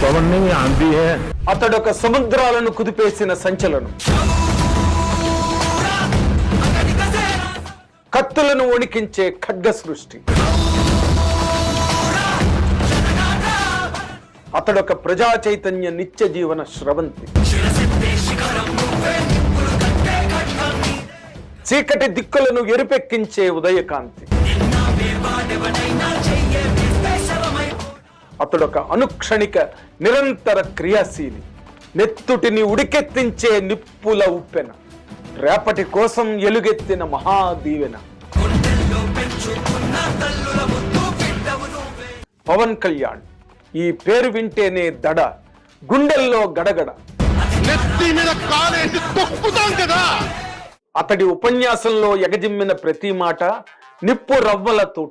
पवन नहीं आंधी है। అతడొక సముద్రాలను కుదిపేసిన సంచలనం, కత్తులను వణికించే ఖడ్గ సృష్టి. అతడొక ప్రజా చైతన్య నిత్య జీవన స్రవంతి. చీకటి దిక్కులను ఎరుపెక్కించే ఉదయకాంతి. అతడొక అనుక్షణిక నిరంతర క్రియాశీలి, నెత్తుటిని ఉడికెత్తించే నిప్పుల ఉప్పెన, రేపటి కోసం ఎలుగెత్తిన మహాదీవెన. పవన్ కళ్యాణ్ ఈ పేరు వింటేనే దడ, గుండెల్లో గడగడ. అతడి ఉపన్యాసంలో ఎగజిమ్మిన ప్రతి మాట నిప్పు రవ్వల తూట.